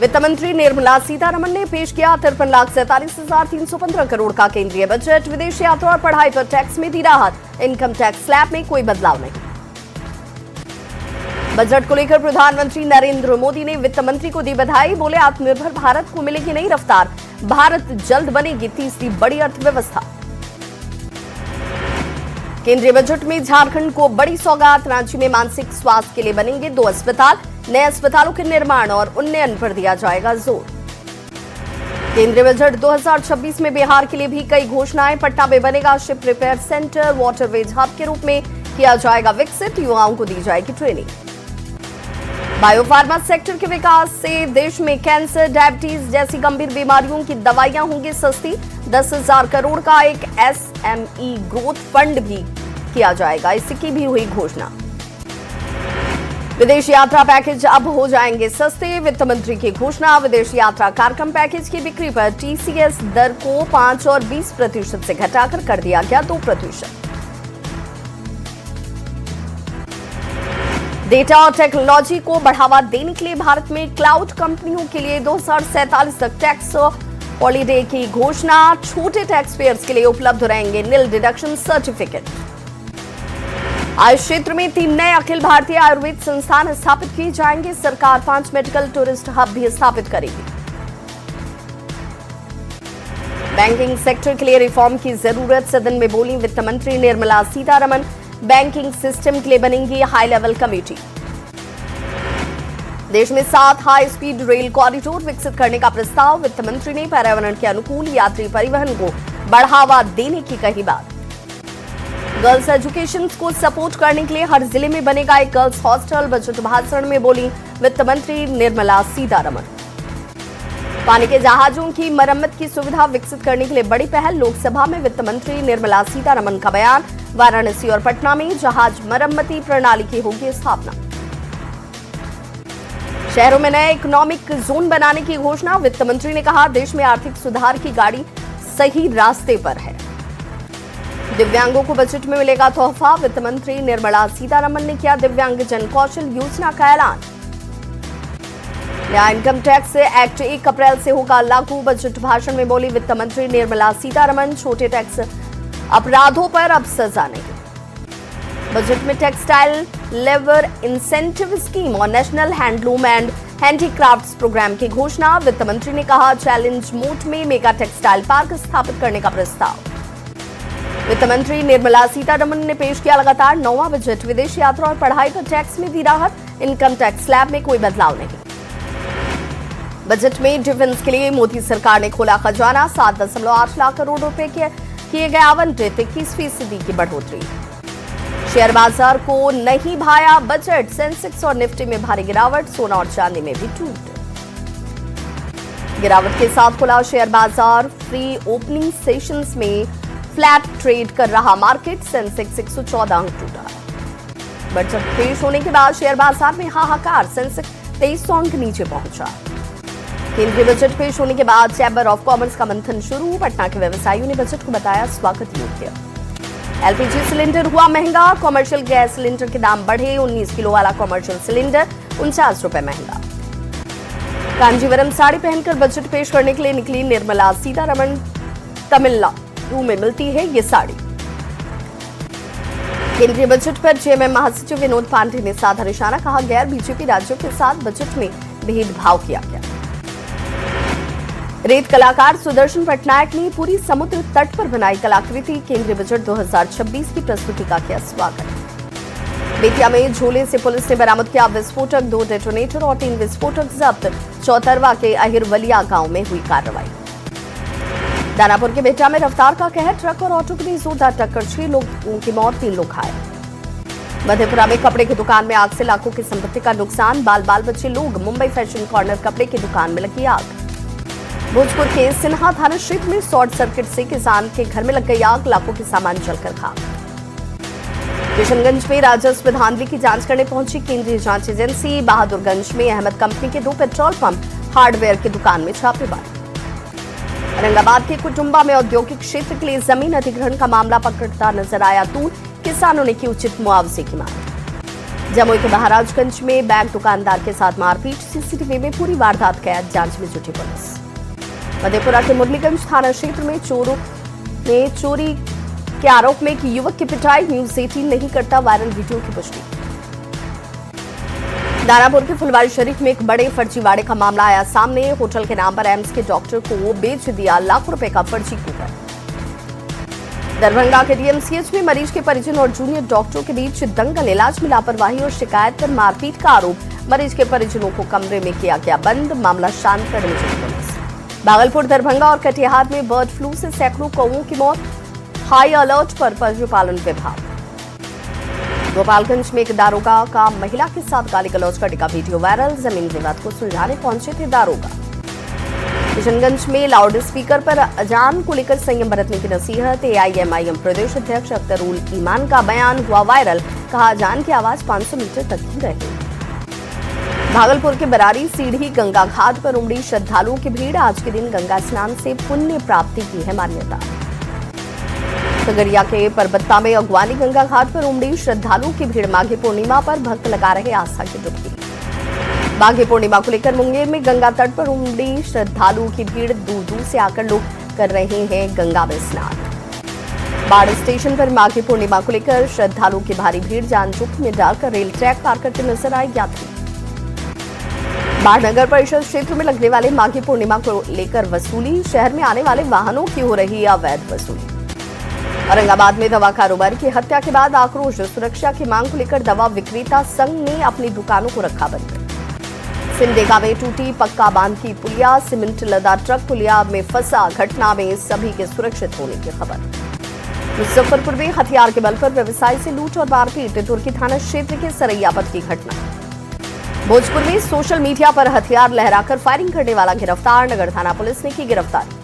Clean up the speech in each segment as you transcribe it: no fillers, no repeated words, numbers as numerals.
वित्त मंत्री निर्मला सीतारमण ने पेश किया 53,47,315 करोड़ का केंद्रीय बजट। विदेश यात्रा और पढ़ाई पर टैक्स में दी राहत। इनकम टैक्स स्लैब में कोई बदलाव नहीं। बजट को लेकर प्रधानमंत्री नरेंद्र मोदी ने वित्त मंत्री को दी बधाई। बोले, आत्मनिर्भर भारत को मिलेगी नई रफ्तार। भारत जल्द बनेगी तीसरी बड़ी अर्थव्यवस्था। केंद्रीय बजट में झारखंड को बड़ी सौगात। रांची में मानसिक स्वास्थ्य के लिए बनेंगे 2 अस्पताल। नए अस्पतालों के निर्माण और उन्नयन पर दिया जाएगा जोर। केंद्रीय बजट 2026 में बिहार के लिए भी कई घोषणाएं। पटना में बनेगा ship repair centre. Waterways hub के रूप में किया जाएगा विकसित। युवाओं को दी जाएगी ट्रेनिंग। बायोफार्मा सेक्टर के विकास से देश में कैंसर, डायबिटीज जैसी गंभीर बीमारियों की दवाइयां होंगी सस्ती। 10,000 करोड़ का एक SME ग्रोथ फंड भी किया जाएगा। इसकी भी हुई घोषणा। विदेश यात्रा पैकेज अब हो जाएंगे सस्ते। वित्त मंत्री की घोषणा। विदेश यात्रा कार्यक्रम पैकेज की बिक्री पर TCS दर को 5 और 20% से घटाकर कर दिया गया 2%। डेटा और टेक्नोलॉजी को बढ़ावा देने के लिए भारत में क्लाउड कंपनियों के लिए 2047 तक टैक्स हॉलीडे की घोषणा। छोटे टैक्स पेयर्स के लिए उपलब्ध रहेंगे नील डिडक्शन सर्टिफिकेट। आयुष क्षेत्र में 3 नए अखिल भारतीय आयुर्वेद संस्थान स्थापित किए जाएंगे। सरकार 5 मेडिकल टूरिस्ट हब भी स्थापित करेगी। बैंकिंग सेक्टर के लिए रिफॉर्म की जरूरत। सदन में बोली वित्त मंत्री निर्मला सीतारमण। बैंकिंग सिस्टम के लिए बनेगी हाई लेवल कमेटी। देश में 7 हाई स्पीड रेल कॉरिडोर विकसित करने का प्रस्ताव। वित्त मंत्री ने पर्यावरण के अनुकूल यात्री परिवहन को बढ़ावा देने की कही बात। गर्ल्स एजुकेशन को सपोर्ट करने के लिए हर जिले में बनेगा एक गर्ल्स हॉस्टल। बजट भाषण में बोली वित्त मंत्री निर्मला सीतारमण। पानी के जहाजों की मरम्मत की सुविधा विकसित करने के लिए बड़ी पहल। लोकसभा में वित्त मंत्री निर्मला सीतारमण का बयान। वाराणसी और पटना में जहाज मरम्मती प्रणाली की होगी स्थापना। शहरों में नए इकोनॉमिक जोन बनाने की घोषणा। वित्त मंत्री ने कहा, देश में आर्थिक सुधार की गाड़ी सही रास्ते पर है। दिव्यांगों को बजट में मिलेगा तोहफा। वित्त मंत्री निर्मला सीतारमण ने किया दिव्यांगजन कौशल योजना का ऐलान। नया इनकम टैक्स एक्ट 1 अप्रैल से होगा लागू। बजट भाषण में बोली वित्त मंत्री निर्मला सीतारमण। छोटे टैक्स अपराधों पर अब सजा नहीं। बजट में टेक्सटाइल लेबर इंसेंटिव स्कीम और national handloom and handicrafts programme की घोषणा। वित्त मंत्री ने कहा, चैलेंज मोड में मेगा टेक्सटाइल पार्क स्थापित करने का प्रस्ताव। वित्त मंत्री निर्मला सीतारमण ने पेश किया लगातार 9वां बजट। विदेश यात्रा और पढ़ाई पर टैक्स में दी राहत। इनकम टैक्स स्लैब में कोई बदलाव नहीं। बजट में डिफेंस के लिए मोदी सरकार ने खोला खजाना। 7.8 लाख करोड़ रुपए किए गए आवंटित। 21% की बढ़ोतरी। शेयर बाजार को नहीं भाया बजट। सेंसेक्स और निफ्टी में भारी गिरावट। सोना और चांदी में भी टूट। गिरावट के साथ खुला शेयर बाजार। फ्री ओपनिंग सेशंस में फ्लैट ट्रेड कर रहा मार्केट। सेंसेक्स 114 अंक टूटा। बजट पेश होने के बाद शेयर बाजार में हाहाकार। सेंसेक्स 2300 अंक नीचे पहुंचा। केंद्रीय बजट पेश होने के बाद चैम्बर ऑफ कॉमर्स का मंथन शुरू। पटना के व्यवसायियों ने बजट को बताया स्वागत योग्य। LPG सिलेंडर हुआ महंगा। कॉमर्शियल गैस सिलेंडर के दाम बढ़े। 19 किलो वाला कॉमर्शियल सिलेंडर 49 रुपए महंगा। कांजीवरम साड़ी पहनकर बजट पेश करने के लिए निकली निर्मला सीतारमण। तमिलनाडु में मिलती है ये साड़ी। केंद्रीय बजट पर जेएमएम महासचिव विनोद पांडे ने साधा निशाना। कहा, गैर बीजेपी राज्यों के साथ बजट में भेदभाव किया गया। रेत कलाकार सुदर्शन पटनायक ने पूरी समुद्र तट पर बनाई कलाकृति। केंद्रीय बजट 2026 की प्रस्तुति का किया स्वागत। बेतिया में झोले से पुलिस ने बरामद किया विस्फोटक। 2 डेटोनेटर और 3 विस्फोटक जब्त। चौतरवा के अहिरवलिया गांव में हुई कार्रवाई। दानापुर के बेटा में रफ्तार का कहर। ट्रक और ऑटो की जोरदार टक्कर। 6 लोगों की मौत, 3 लोग घायल। मधेपुरा में कपड़े की दुकान में आग से लाखों की संपत्ति का नुकसान। बाल बच्चे लोग। मुंबई फैशन कॉर्नर कपड़े की दुकान में लगी आग। भोजपुर के सिन्हा थाना क्षेत्र में शॉर्ट सर्किट से किसान के घर में लग गई आग। लाखों के सामान जलकर खाक। किशनगंज में राजस्व धांधली की जांच करने पहुंची केंद्रीय जांच एजेंसी। बहादुरगंज में अहमद कंपनी के 2 पेट्रोल पंप, हार्डवेयर की दुकान में छापेमारी। औरंगाबाद के कुटुंबा में औद्योगिक क्षेत्र के लिए जमीन अधिग्रहण का मामला पकड़ता नजर आया तूल। किसानों ने की उचित मुआवजे की मांग। जमुई के महाराजगंज में बैंक दुकानदार के साथ मारपीट, सीसीटीवी में पूरी वारदात कैद, जांच में जुटी पुलिस। मधेपुरा के मुरलीगंज थाना क्षेत्र में चोरों ने चोरी के आरोप में एक युवक की पिटाई, न्यूज 18 नहीं करता वायरल वीडियो की पुष्टि। दानापुर के फुलवारी शरीफ में एक बड़े फर्जीवाड़े का मामला आया सामने। होटल के नाम पर एम्स के डॉक्टर को बेच दिया लाखों रुपए का फर्जी कूपन। दरभंगा के डीएमसीएच में मरीज के परिजन और जूनियर डॉक्टरों के बीच दंगल, इलाज में लापरवाही और शिकायत पर मारपीट का आरोप। मरीज के परिजनों को कमरे में किया गया बंद, मामला शांत करने में जुटी पुलिस। भागलपुर, दरभंगा और कटिहार में बर्ड फ्लू से सैकड़ों कौओं की मौत, हाई अलर्ट पर पशुपालन विभाग। गोपालगंज में एक दारोगा का महिला के साथ गाली गलौज का टिका वीडियो वायरल, जमीन विवाद को सुलझाने पहुंचे थे दारोगा। किशनगंज में लाउड स्पीकर पर अजान को लेकर संयम बरतने की नसीहत, एआईएमआईएम प्रदेश अध्यक्ष अख्तर उल ईमान का बयान हुआ वायरल, कहा अजान की आवाज 500 मीटर तक ही रहे। भागलपुर के बरारी सीढ़ी गंगा घाट पर उमड़ी श्रद्धालुओं की भीड़, आज के दिन गंगा स्नान से पुण्य प्राप्ति की है मान्यता। खगड़िया के परबत्ता में अगवानी गंगा घाट पर उमड़ी श्रद्धालुओं की भीड़, माघी पूर्णिमा पर भक्त लगा रहे आस्था की डुबकी। माघी पूर्णिमा को लेकर मुंगेर में गंगा तट पर उमड़ी श्रद्धालुओं की भीड़, दूर दूर से आकर लोग कर रहे हैं गंगा में स्नान। बाढ़ स्टेशन पर माघी पूर्णिमा को लेकर श्रद्धालुओं की भारी भीड़, जान जोखिम में डालकर रेल ट्रैक पार करते नजर आए यात्री। बाढ़ नगर परिषद क्षेत्र में लगने वाले माघी पूर्णिमा को लेकर वसूली, शहर में आने वाले वाहनों की हो रही अवैध वसूली। औरंगाबाद में दवा कारोबारी की हत्या के बाद आक्रोश, सुरक्षा की मांग को लेकर दवा विक्रेता संघ ने अपनी दुकानों को रखा बंद। सिमडेगा में टूटी पक्का बांध की पुलिया, सीमेंट लदा ट्रक पुलिया में फंसा, घटना में सभी के सुरक्षित होने की खबर। मुजफ्फरपुर में हथियार के बल पर व्यवसायी से लूट और मारपीट, तुर्की थाना क्षेत्र के सरैयापत की घटना। भोजपुर में सोशल मीडिया पर हथियार लहराकर फायरिंग करने वाला गिरफ्तार, नगर थाना पुलिस ने की गिरफ्तारी।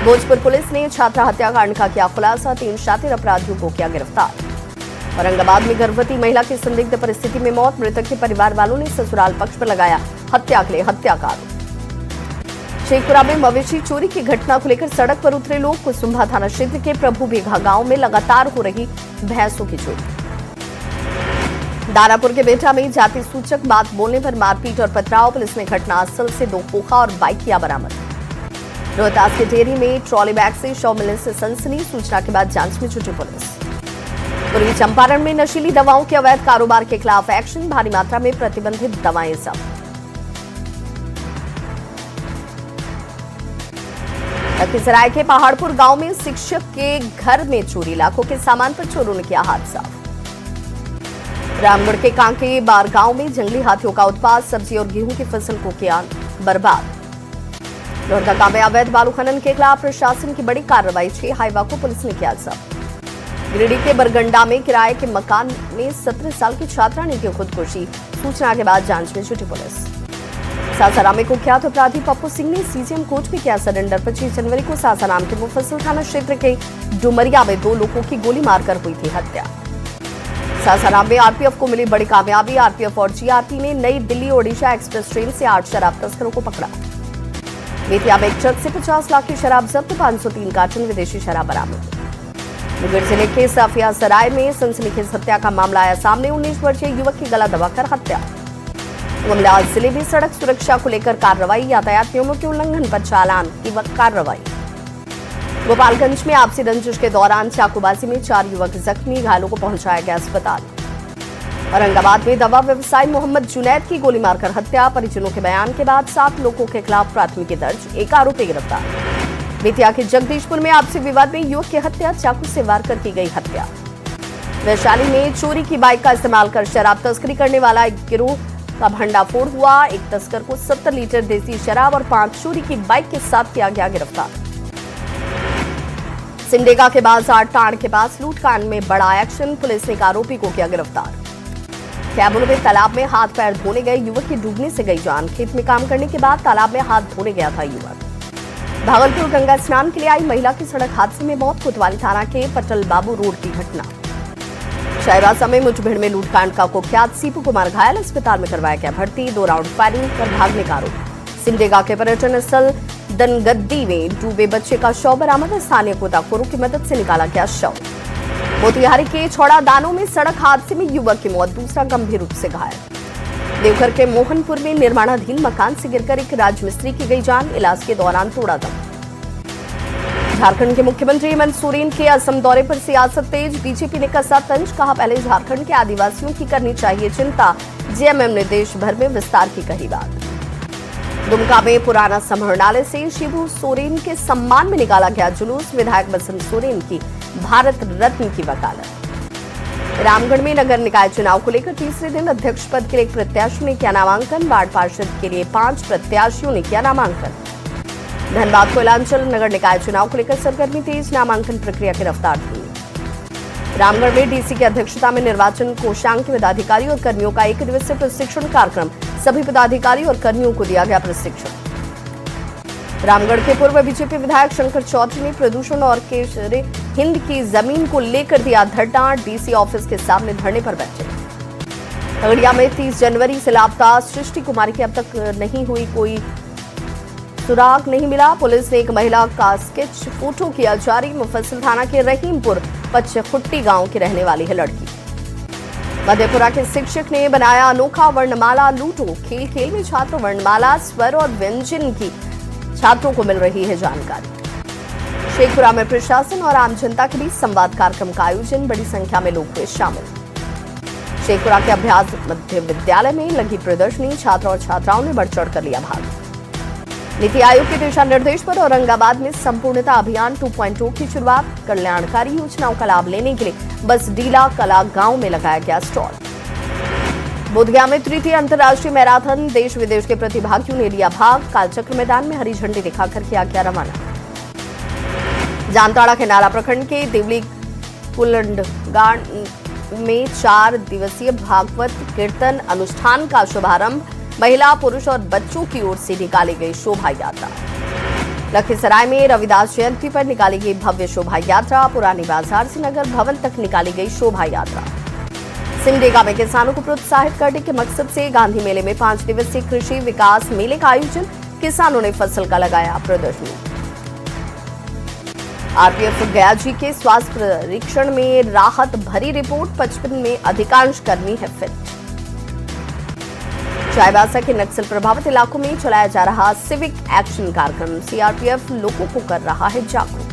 भोजपुर पुलिस ने छात्रा हत्याकांड का किया खुलासा, 3 शातिर अपराधियों को किया गिरफ्तार। औरंगाबाद में गर्भवती महिला की संदिग्ध परिस्थिति में मौत, मृतक के परिवार वालों ने ससुराल पक्ष पर लगाया हत्या के लिए हत्या का आरोप। शेखपुरा में मवेशी चोरी की घटना को लेकर सड़क पर उतरे लोग, कुसुम्भा थाना क्षेत्र के प्रभु बेघा गांव में लगातार हो रही भैंसों की चोरी। दानापुर के बेटा में जाति सूचक बात बोलने पर मारपीट और पथराव, पुलिस ने घटनास्थल से 2 खोखा और बाइक किया बरामद। रोहतास के डेयरी में ट्रॉली बैग से शव मिलने से सनसनी, सूचना के बाद जांच में जुटी पुलिस। पूर्वी चंपारण में नशीली दवाओं के अवैध कारोबार के खिलाफ एक्शन, भारी मात्रा में प्रतिबंधित दवाएं जब्त। लखीसराय के पहाड़पुर गांव में शिक्षक के घर में चोरी, लाखों के सामान पर चोरों ने किया हाथ साफ। रामगढ़ के कांके बार गांव में जंगली हाथियों का उत्पात, सब्जी और गेहूं की फसल को किया बर्बाद। लोहरदगा में अवैध बालू खनन के खिलाफ प्रशासन की बड़ी कार्रवाई, 6 हाईवा को पुलिस ने किया जब्त। गिरिडीह के बरगंडा में किराए के मकान में 17 साल की छात्रा ने की खुदकुशी, सूचना के बाद जांच में जुटी पुलिस। सासाराम में कुख्यात अपराधी पप्पू सिंह ने सीजीएम कोर्ट में किया सरेंडर। 25 जनवरी को सासाराम के मुफस्सिल थाना क्षेत्र के डुमरिया में 2 लोगों की गोली मारकर हुई थी हत्या। सासाराम में आरपीएफ को मिली बड़ी कामयाबी, आरपीएफ और जीआरपी ने नई दिल्ली ओडिशा एक्सप्रेस ट्रेन से 8 शराब तस्करों को पकड़ा। बेतिया में एक ट्रक से 50 लाख की शराब जब्त, 503 कार्टन विदेशी शराब बरामद। मुंगेर जिले के साफिया सराय में सनसनीखेज हत्या का मामला आया सामने, 19 वर्षीय युवक की गला दबाकर हत्या। मामला जिले में सड़क सुरक्षा को लेकर कार्रवाई, यातायात नियमों के उल्लंघन पर चालान की कार्रवाई। गोपालगंज में आपसी रंजिश के दौरान चाकूबाजी में 4 युवक जख्मी, घायलों को पहुंचाया गया अस्पताल। औरंगाबाद में दवा व्यवसायी मोहम्मद जुनैद की गोली मारकर हत्या, परिजनों के बयान के बाद 7 लोगों के खिलाफ प्राथमिकी दर्ज, 1 आरोपी गिरफ्तार। बेतिया के जगदीशपुर में आपसी विवाद में युवक की हत्या, चाकू से वार कर की गई हत्या। वैशाली में चोरी की बाइक का इस्तेमाल कर शराब तस्करी करने वाला एक गिरोह का भंडाफोड़ हुआ, एक तस्कर को 70 लीटर देसी शराब और 5 चोरी की बाइक के साथ किया गया गिरफ्तार। सिमडेगा के बाजार टाड़ के पास लूटकांड में बड़ा एक्शन, पुलिस ने एक आरोपी को किया गिरफ्तार। कैबुल में तालाब में हाथ पैर धोने गए युवक की डूबने से गई जान, खेत में काम करने के बाद तालाब में हाथ धोने गया था युवक। भागलपुर गंगा स्नान के लिए आई महिला की सड़क हादसे में मौत, कोतवाली थाना के पटल बाबू रोड की घटना। शायरासा में मुठभेड़ में लूटकांड का कुख्यात सीपू कुमार घायल, अस्पताल में करवाया गया भर्ती, 2 राउंड फायरिंग कर भागने का आरोप। सिमडेगा के पर्यटन स्थल दनगद्दी में डूबे बच्चे का शव बरामद, स्थानीय गोताखोरों की मदद से निकाला गया शव। मोतिहारी के छौड़ा दानों में सड़क हादसे में युवक की मौत, दूसरा गंभीर रूप से घायल। देवघर के मोहनपुर में निर्माणाधीन मकान से गिरकर एक राजमिस्त्री की गई जान, इलाज के दौरान तोड़ा दम। झारखंड के मुख्यमंत्री हेमंत सोरेन के असम दौरे पर सियासत तेज, बीजेपी ने कसा तंज, कहा पहले झारखंड के आदिवासियों की करनी चाहिए चिंता, जेएमएम ने देश भर में विस्तार की कही बात। दुमका में पुराना समाहरणालय से शिबू सोरेन के सम्मान में निकाला गया जुलूस, विधायक बसंत सोरेन की भारत रत्न की वकालत। रामगढ़ में नगर निकाय चुनाव को लेकर तीसरे दिन अध्यक्ष पद के लिए एक प्रत्याशी ने किया नामांकन, वार्ड पार्षद के लिए 5 प्रत्याशियों ने किया नामांकन। धनबाद कोयलांचल नगर निकाय चुनाव को लेकर सरगर्मी तेज, नामांकन प्रक्रिया की रफ्तार धीमी। रामगढ़ में डीसी की अध्यक्षता में निर्वाचन कोषांग के पदाधिकारी और कर्मियों का 1 दिवसीय प्रशिक्षण कार्यक्रम, सभी पदाधिकारी और कर्मियों को दिया गया प्रशिक्षण। रामगढ़ के पूर्व बीजेपी विधायक शंकर चौधरी ने प्रदूषण और केसरे हिंद की जमीन को लेकर दिया धरना, डीसी ऑफिस के सामने धरने पर बैठे। खगड़िया में 30 जनवरी से लापता सृष्टि कुमारी की अब तक नहीं हुई कोई सुराग नहीं मिला, पुलिस ने एक महिला का स्केच फोटो किया जारी। मुफस्सिल थाना के रहीमपुर पचखुट्टी गांव की रहने वाली है लड़की। मधेपुरा के शिक्षक ने बनाया अनोखा वर्णमाला लूटो, खेल खेल में छात्र वर्णमाला स्वर और व्यंजन की छात्रों को मिल रही है जानकारी। शेखपुरा में प्रशासन और आम जनता के बीच संवाद कार्यक्रम का आयोजन, बड़ी संख्या में लोग हुए शामिल। शेखपुरा के अभ्यास मध्य विद्यालय में लगी प्रदर्शनी, छात्र और छात्राओं ने बढ़ चढ़ कर लिया भाग। नीति आयोग के दिशा निर्देश पर औरंगाबाद में संपूर्णता अभियान 2.0 की शुरुआत, कल्याणकारी योजनाओं का लाभ लेने के लिए बस डीला कला गांव में लगाया गया स्टॉल। बोधगया में तृतीय अंतर्राष्ट्रीय मैराथन, देश विदेश के प्रतिभागियों ने लिया भाग, कालचक्र मैदान में हरी झंडी दिखाकर किया गया रवाना। जामताड़ा के नाला प्रखंड के देवली कुलंडगाड़ में 4 दिवसीय भागवत कीर्तन अनुष्ठान का शुभारंभ, महिला पुरुष और बच्चों की ओर से निकाली गई शोभा यात्रा। लखीसराय में रविदास जयंती पर निकाली गई भव्य शोभा यात्रा, पुरानी बाजार से नगर भवन तक निकाली गई शोभा यात्रा। सिमडेगा में किसानों को प्रोत्साहित करने के मकसद से गांधी मेले में 5 दिवसीय कृषि विकास मेले का आयोजन, किसानों ने फसल का लगाया प्रदर्शनी। आरपीएफ गया जी के स्वास्थ्य परीक्षण में राहत भरी रिपोर्ट, 55 में अधिकांश कर्मी है फिट। चाईबासा के नक्सल प्रभावित इलाकों में चलाया जा रहा सिविक एक्शन कार्यक्रम, सीआरपीएफ लोगों को कर रहा है जागरूक।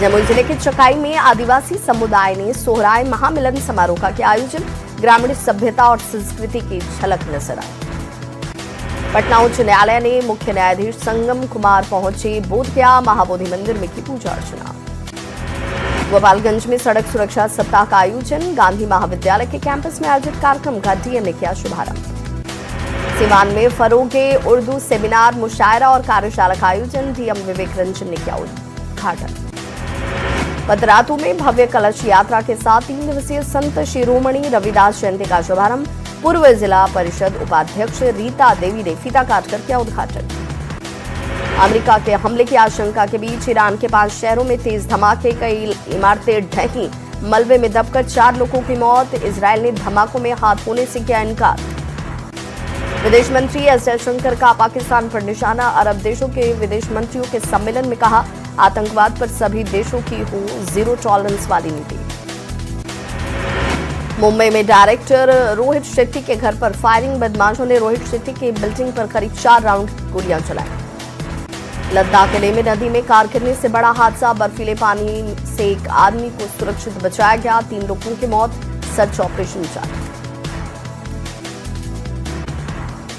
जमुई जिले के चकाई में आदिवासी समुदाय ने सोहराय महामिलन समारोह का किया आयोजन, ग्रामीण सभ्यता और संस्कृति की झलक नजर आई। पटना उच्च न्यायालय ने मुख्य न्यायाधीश संगम कुमार पहुंचे बोधगया महाबोधि मंदिर में की पूजा अर्चना। गोपालगंज में सड़क सुरक्षा सप्ताह का आयोजन, गांधी महाविद्यालय के कैंपस में आयोजित कार्यक्रम का डीएम ने किया शुभारंभ। सीवान में फरोगे उर्दू सेमिनार, मुशायरा और कार्यशाला का आयोजन, डीएम विवेक रंजन ने किया उद्घाटन। पतरातू में भव्य कलश यात्रा के साथ 3 दिवसीय संत शिरोमणि रविदास जयंती का शुभारंभ, पूर्व जिला परिषद उपाध्यक्ष रीता देवी ने फीता काटकर किया उद्घाटन। अमेरिका के हमले की आशंका के बीच ईरान के 5 शहरों में तेज धमाके, कई इमारतें ढही, मलबे में दबकर 4 लोगों की मौत, इजरायल ने धमाकों में हाथ होने से किया इनकार। विदेश मंत्री एस जयशंकर का पाकिस्तान पर निशाना, अरब देशों के विदेश मंत्रियों के सम्मेलन में कहा आतंकवाद पर सभी देशों की हो जीरो टॉलरेंस वाली नीति। मुंबई में डायरेक्टर रोहित शेट्टी के घर पर फायरिंग, बदमाशों ने रोहित शेट्टी की बिल्डिंग पर करीब 4 राउंड गोलियां चलाई। लद्दाख के लेह नदी में कार गिरने से बड़ा हादसा, बर्फीले पानी से एक आदमी को सुरक्षित बचाया गया, 3 लोगों की मौत, सर्च ऑपरेशन जारी।